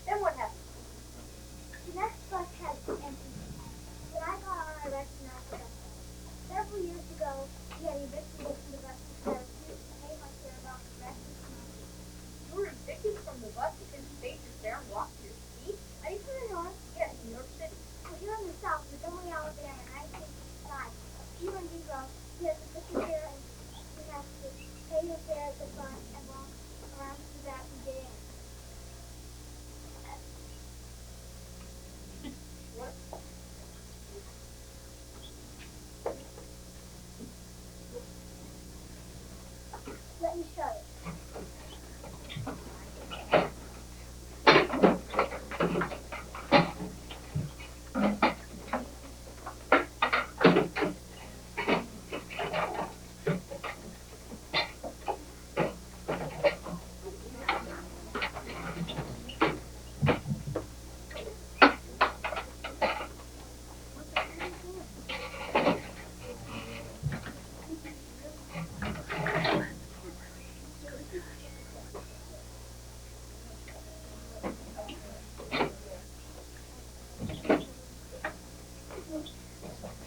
Then what happened? You were evicted from the bus because you paid your fare and walked to your seat? Yes, in New York City. What?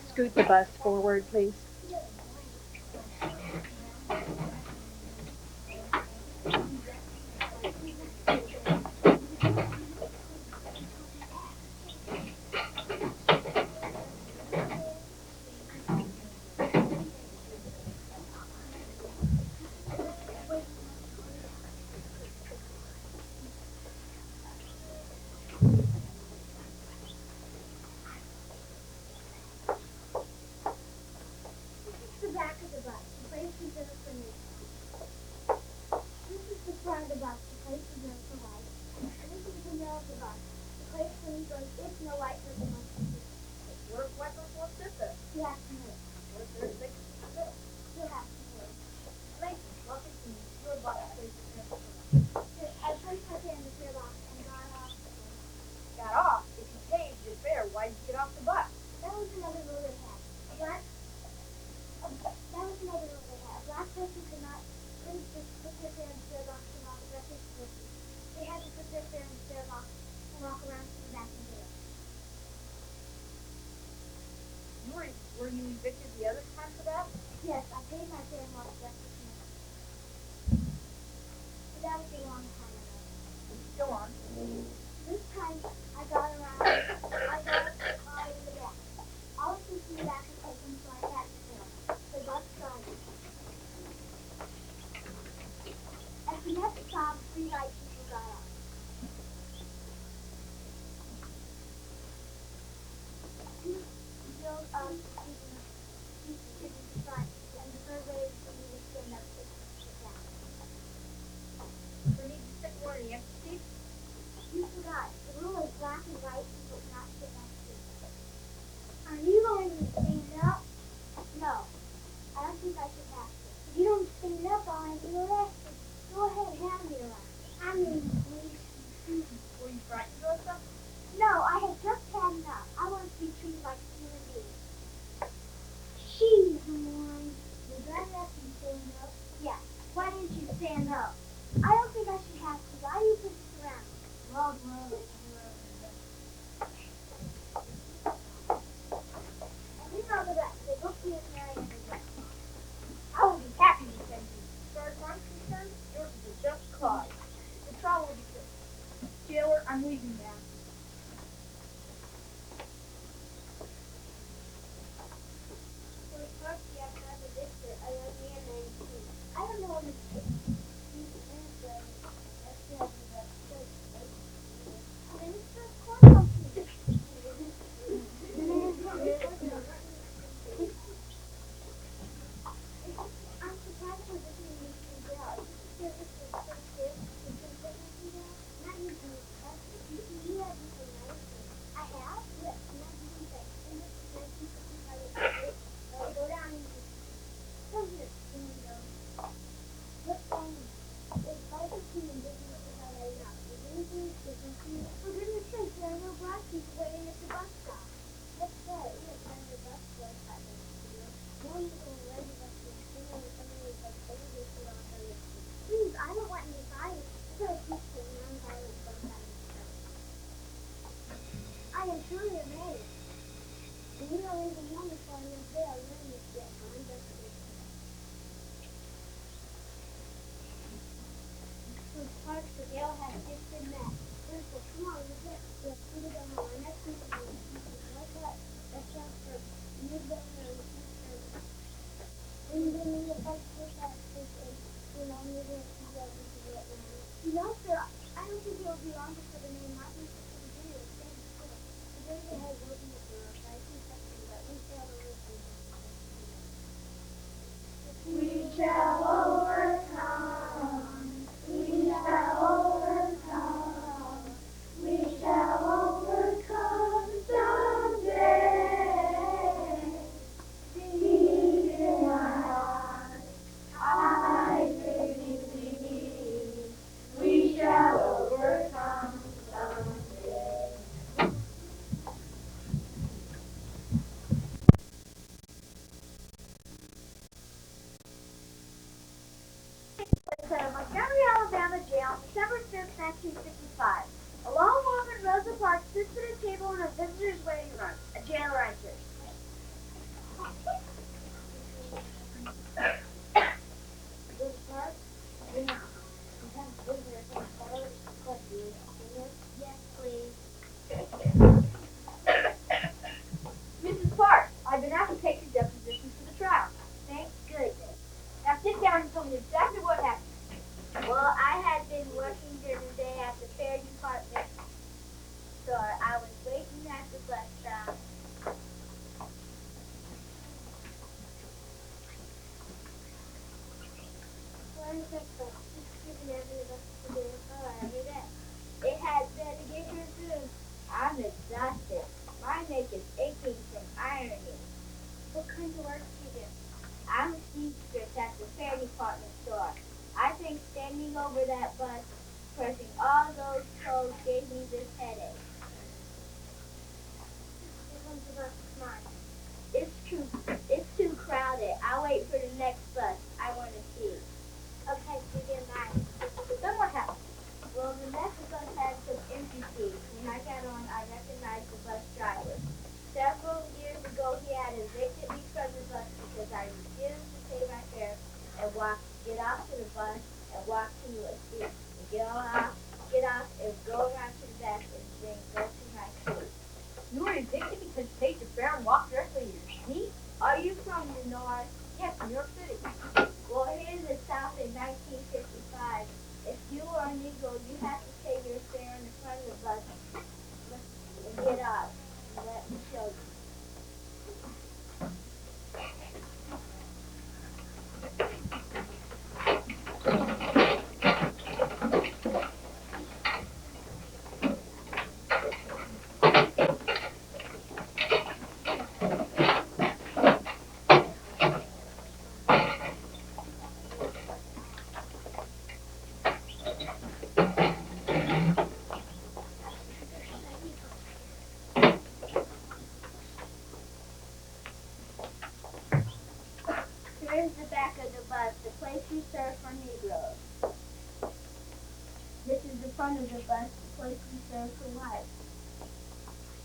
Scoot the bus forward, please. What if white bus won't sit there? What if there's big bill? Amazing. Welcome to your bus place of transportation. Got off? If you paid your fare, why'd you get off the bus? Were you evicted the other time for that? Go on. We need to sit more in the empty seat. Were you frightened, Rosa? I will be happy to send you. As far as I'm concerned, yours is a just cause. The trial will be good. Jailer, I'm leaving now. am truly amazed. And you don't even know before I was there. I learned this yet. Those parts the Gail has gifted Matt. Therefore, come on, let's get put it on our next meeting. Like that. That's just for you better and future. And then we get back to that and you know, maybe we'll see what we can get now. No, sir. I don't think it'll be long before the name Martin Luther King Jr. stands still. Today they had voting the girl, but I think that's true. At least they'll listen. We shall overcome. We shall overcome. We shall overcome someday. Deep in my heart, I believe we shall overcome someday. Montgomery, Alabama jail, December 5th, 1955. A long woman, Rosa Parks, sits at a table in a visitor's waiting room. A jailer enters. Rosa Parks? Yeah. Yes, please. Mrs. Parks, I've been asked to take your deposition for the trial. Thank goodness. Now sit down and tell me exactly what happened. Well, I had been working during the day at the fair department store. I was waiting at the bus stop. Where is that bus? It's giving every bus to do every day. It has been to get your food. I'm exhausted. My neck is aching from ironing. What kind of work do you do? I'm a seamstress at the fair department store. I think standing over that bus, pressing all those clothes gave me this headache. Here comes the bus. Come on. It's too crowded. I'll wait for the next bus. I want to see. Okay, you get mine. Then what happened? Well, the next bus had some empty seats. When I got on, I recognized the bus driver. Several years ago, he had evicted me from the bus because I refused to pay my fare and get off to the bus and walk to a seat and get off and go around to the back and then go to my seat. You were evicted because you paid your fare and walked directly to your seat? Are you from the north? Yes, New York City. Well, here in the south in 1955, if you are a Negro, you have to pay your fare in the front of the bus and get off. Let me show you. Here's the back of the bus, the place we serve for Negroes. This is the front of the bus, the place we serve for whites.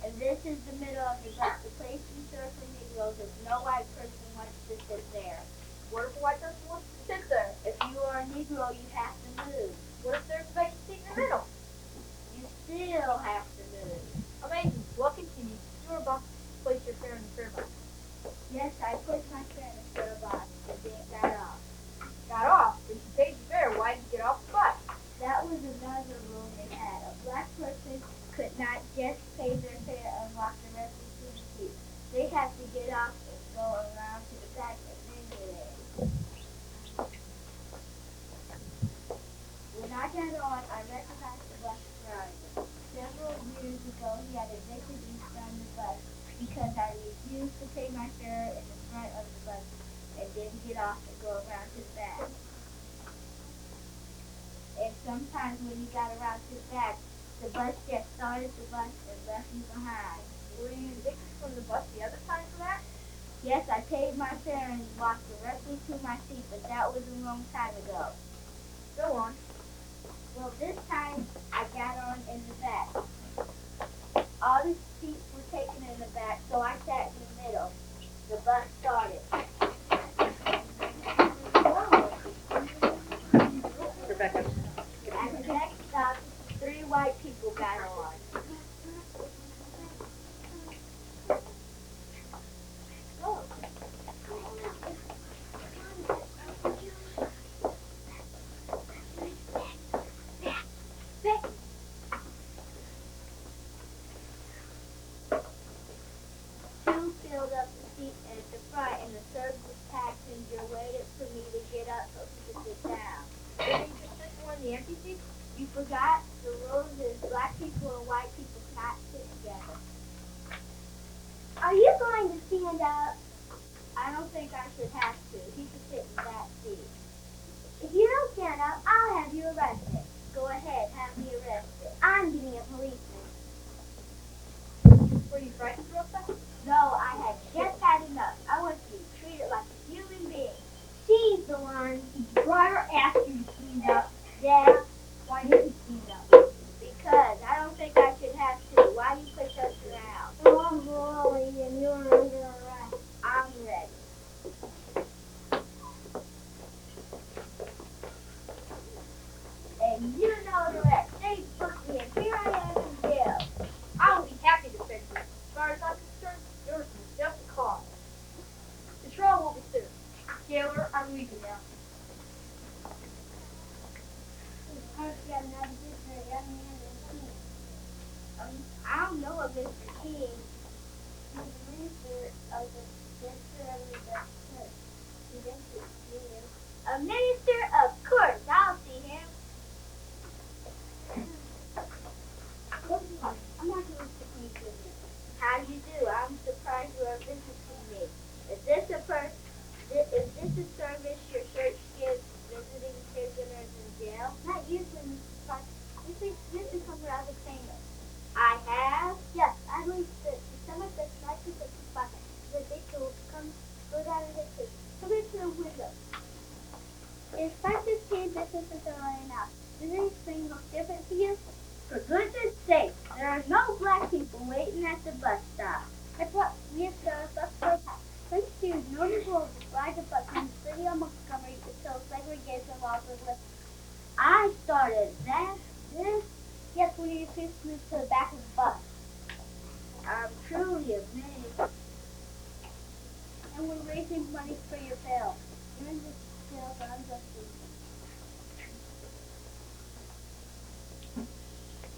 And this is the middle of the bus, the place we serve for Negroes. If no white person wants to sit there. What if a white person wants to sit there? If you are a Negro, you have to move. What if there's a vacant seat in the middle? You still have to move. Amazing. Well, continue. You were about to place your fare in the fare box. Yes, I placed my fare in the fare box and then got off. Got off? But you paid your fare. Why did you get off the bus? That was another rule they had. A black person could not just pay their fare and walk directly to the seat. They had to get off and go around to the back and then get in. When I got on, I recognized the bus driver. Several years ago, he had evicted me from the bus because I refused to pay my fare in the front of the bus and then get off and go around to the back. And sometimes when he got around to the back, the bus just started the bus and left me behind. Were you evicted from the bus the other time for that? Yes, I paid my fare and walked directly to my seat, but that was a long time ago. Go on. Well, this time I got on in the back. All the seats white people got on. Oh. Two filled up the seat at the front, and the third passenger waited for me to get up so he could sit down. Didn't you just sit more in the empty seat? You forgot the rules is black people and white people cannot sit together. Are you going to stand up? I don't think I should have to. He should sit in that seat. If you don't stand up, I'll have you arrested. Go ahead, have me arrested. I'm getting a policeman. Were you frightened, Rosa? No, I had just had enough. I want to be treated like a human being. She's the one whose brother asked you to stand up. Yeah. Why didn't you stand up? Because I don't think I should have to. Why do you push us around? Oh, I'm rolling and you're under arrest. I'm ready. And you know the rest. They put me and here I am in jail. I will be happy to fix it. As far as I'm concerned, yours was just a cause. The trial will be soon. Jailer, I'm leaving now. I don't know of Mr. King. He's the minister of the A minister, of course. I'll see him. I'm not going to speak with you. How do you do? I'm surprised you are visiting me. Is this a service your church gives visiting prisoners in jail? Not usually, Mrs. Parks. You've become rather famous. I have? Yes, I believe that some of the slices of the bucket that they go down in the street. Come into the window. It's like this teen business is right now. Does anything look different to you? For goodness sake, there are no black people waiting at the bus stop. That's what we have done at bus stop. Since you notable ride the bus in the city of Montgomery until segregation laws were lifted. I started this? Yes, when you pushed me to the back of the bus. I'm truly amazed. And we're raising money for your bail. You're in this jail, but I'm just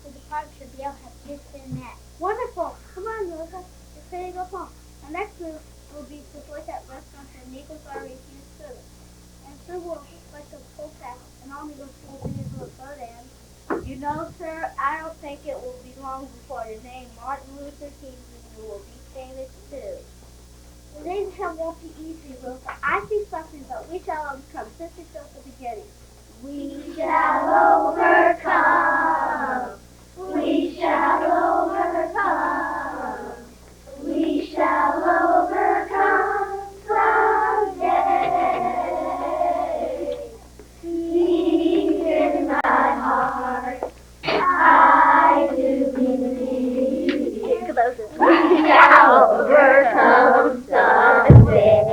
so the park should be able to have just been that. Wonderful. Come on, Rosa. It's ready to go home. Our next move will be to look at restaurants where Negroes are refused service. And so we'll like a full tax, and all Negroes will be able to vote in. You know, sir, I don't think it will be long before the name Martin Luther King Jr. will be famous too. The days ahead won't be easy, Rosa. I see something, but we shall overcome. Since it's just the beginning. We shall overcome. We shall overcome. We shall overcome someday. Deep in my heart, I do believe. We shall overcome someday.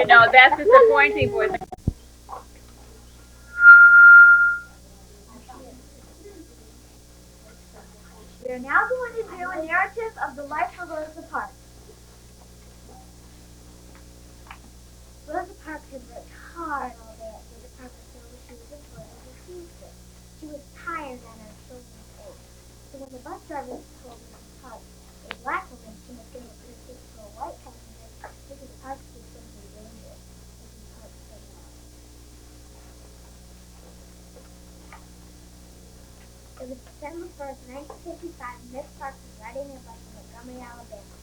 No, that's disappointing, boys. We are now going to do a narrative of the life of Rosa Parks. Rosa Parks had worked hard all day at the department store where she was employed as a seamstress. She was tired and her children's age. So when the bus driver told Mrs. Parks, a black woman, she must give a free seat to a white passenger, Mrs. Parks was simply dangerous. Mrs. Parks said no. It was December 1st, 1955, Miss Parks was riding a bus in Montgomery, Alabama.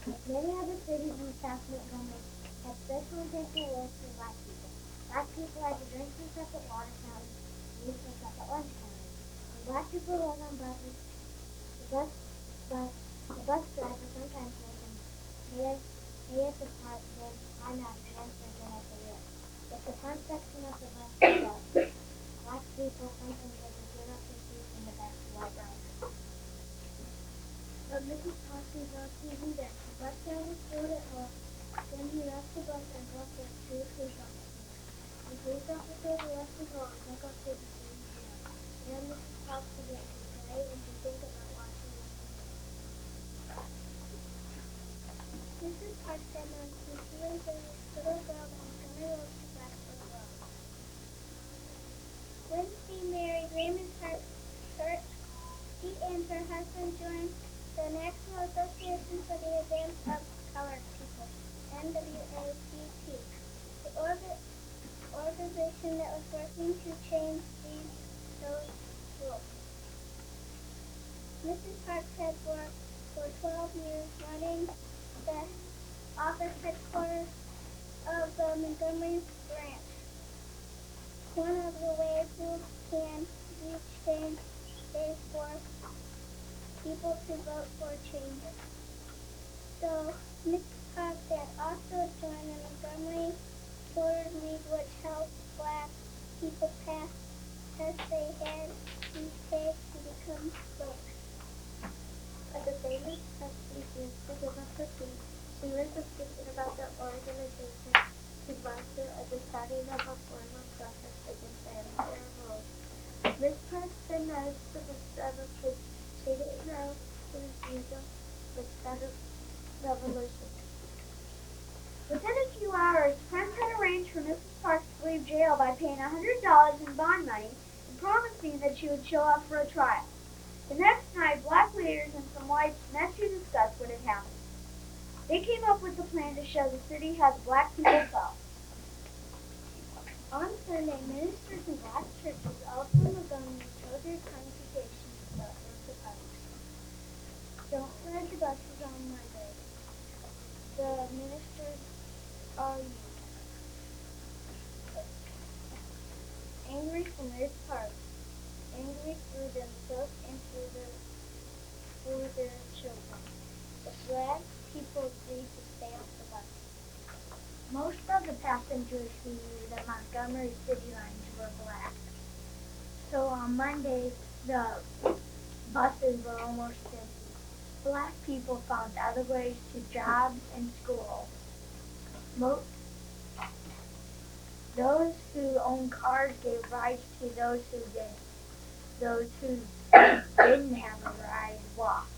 Like many other cities in South Montgomery, had special attention rules for black people. Black people had to drink from separate water fountains and use from separate lunch counters. When black people rode on buses, the bus driver sometimes made them pay at the part, then climb out and answer again at the rear. If the front section of the bus was up, black people sometimes had to give up their seats in the back to white riders. But Mrs. Parks was not even there. The bus driver stood at home. Then he left the bus and got there to a police officer. The police officer arrested her and took off to the police jail. Then Mrs. Parks began to say, night when you think about watching the Mrs. Parks said when she was a little girl that Montgomery Road to Blacksburg Road. When she married Raymond Parks, she and her husband joined the National Association for the Advance of Colored People, NAACP, the organization that was working to change those rules. Mrs. Parks had worked for 12 years running the office headquarters of the Montgomery branch. One of the ways you can reach change is for people to vote for changes. So Mrs. Parks had also joined the Montgomery Voters League, which helped black people pass tests they had to take to become voters. At the famous press speeches to give up her speech, she was speaking about the organization to foster a deciding of a form of justice against the unfair rules. Miss Parks then noticed the struggle which she didn't know the refusal was part of revolution. Within a few hours, friends had arranged for Mrs. Parks to leave jail by paying $100 in bond money and promising that she would show up for a trial. The next night, black leaders and some whites met to discuss what had happened. They came up with a plan to show the city how the black people felt. On Sunday, ministers in black churches also in Montgomery told their congregations about Rosa Parks. Don't ride the buses on Monday. The ministers are youth. Angry for Miss Parks. Angry for themselves and for their children. The black people agreed to stay off the bus. Most of the passengers who used the Montgomery City lines were black. So on Monday, the buses were almost empty. Black people found other ways to jobs and school. Those who owned cars gave rides to those who didn't. Those who didn't have a ride walked.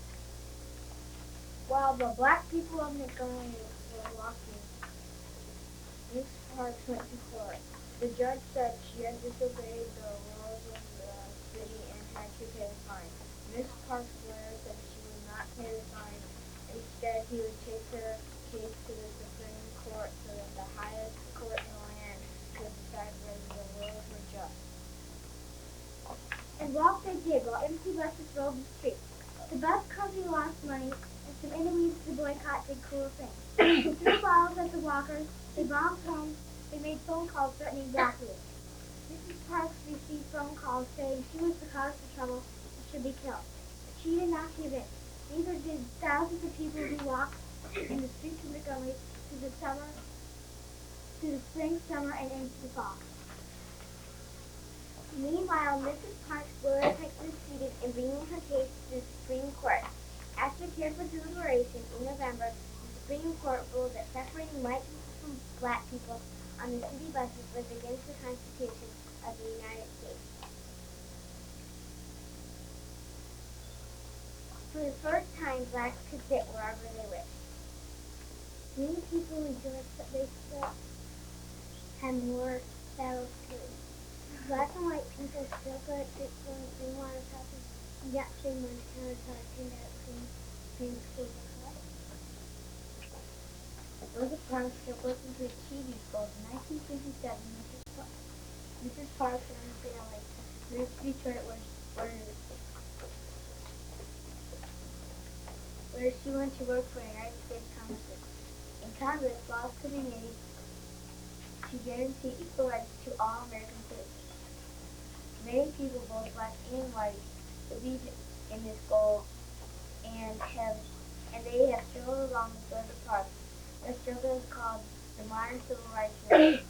While the black people of Montgomery were walking, Miss Parks went to court. The judge said she had disobeyed the rules of the city and had to pay a fine. Miss Parks' lawyer said she would not pay the fine. Instead, he would take her case to the Supreme Court so that the highest court in the land could decide whether the rules were just. And walk they did while empty buses rolled the streets. The bus company lost money, and some enemies of the boycott did cruel things. They threw bottles at the walkers, they bombed homes, they made phone calls threatening black leaders. Mrs. Parks received phone calls saying she was the cause of trouble and should be killed. But she did not give in. Neither did thousands of people who walked in the streets of Montgomery through the spring, summer, and into the fall. Meanwhile, Mrs. Parks' lawyer had succeeded in bringing her case to the Supreme Court. After careful deliberation in November, the Supreme Court ruled that separating white people from black people on the city buses was against the Constitution of the United States. For the first time, blacks could sit wherever they wished. Many people rejoiced that they still had more battles to lose. Black and white people still got Bitcoin, clean water fountains, and got 3 months countertop and out clean schools and colleges. Rosa Parks kept working to achieve these goals. In 1957, Mrs. Parks and her family moved to Detroit where she went to work for the United States Congress. In Congress, laws could be made to guarantee equal rights to all American citizens. Many people, both black and white, believe in this goal and they have struggled along with Rosa Parks. Their struggle is called the modern civil rights movement,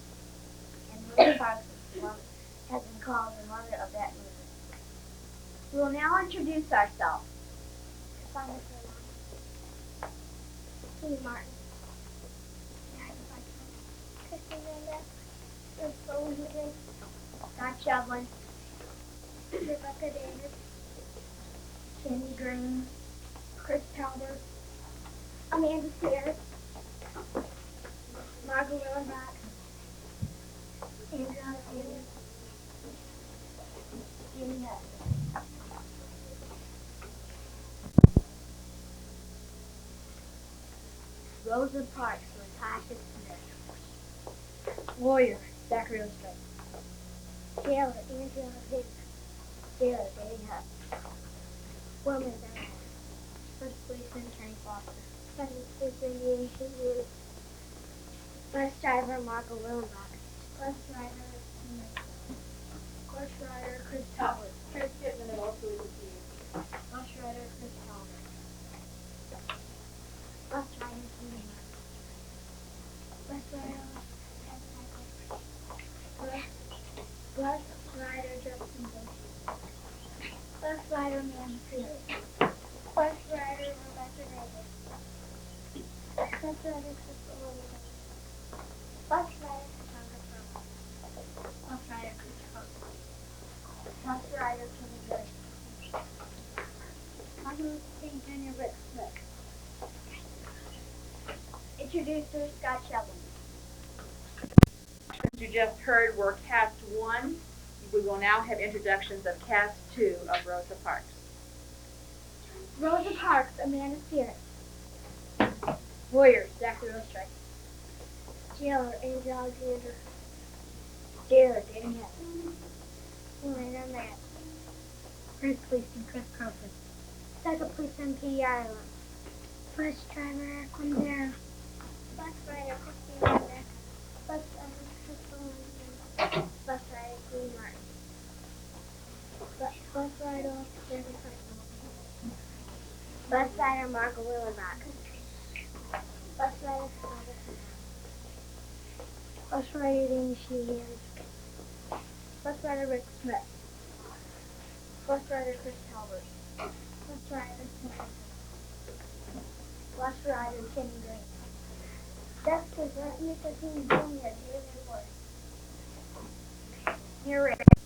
and Rosa Parks has been called the mother of that movement. We will now introduce ourselves. Steve Martin. Kristen Linda. Scott Shovlin. Rebecca Davis. Kenny Green, Chris Talbot, Amanda Sears, Margaret Willenbach, Andrea Taylor, Jimmy Hutt. Rosa Parks, Natasha Smith. Warrior, Zachary Ostrich. Jailer, Angela Page. Jailer, Danny Hutt. Woman, Diana. First policeman, Kenny Foster. Second policeman, Ancient News. Bus driver, Marco Willenbach. Bus driver, Bus rider, Chris Talbot. Try to sit in the middle so we can see you. Bus rider, Chris Talbot. Bus rider, Kenny Hutt. Bus rider, Bus rider, Justin Bush. Bus rider, Man Field. Bus rider, Rebecca Davis. Bus rider, Crystal Williams. Bus rider, Cassandra Pearl. Bus rider, Chris Coates. Bus rider, Kenny Gray. Martin Luther King Jr., Rick Smith. Introducer, Scott Sheldon. You just heard were cast 1. We will now have introductions of cast 2 of Rosa Parks. Rosa Parks, Amanda Sears. Warrior, Zachary Ostrich. Jailer, Angel Alexander. Jailer, Danny Hutt. Elena Matt. First policeman, Chris Crawford. Second policeman, P. Ireland. Bus driver, Eric Lindero. Bus rider, Christine Lindner. Bus driver, Crystal Lindner. Bus rider, Queen Martin. Bus rider, Jeremy Franklin. Bus rider, Marco Willenbach. Bus rider, Father. Bus rider, Danny Sheehan. Bus rider, Rick Smith. Bus rider, Chris Talbot. Bus rider, Smith. Bus rider, Kenny Green. That's because Martin Luther King Jr. David Ward. Narrator.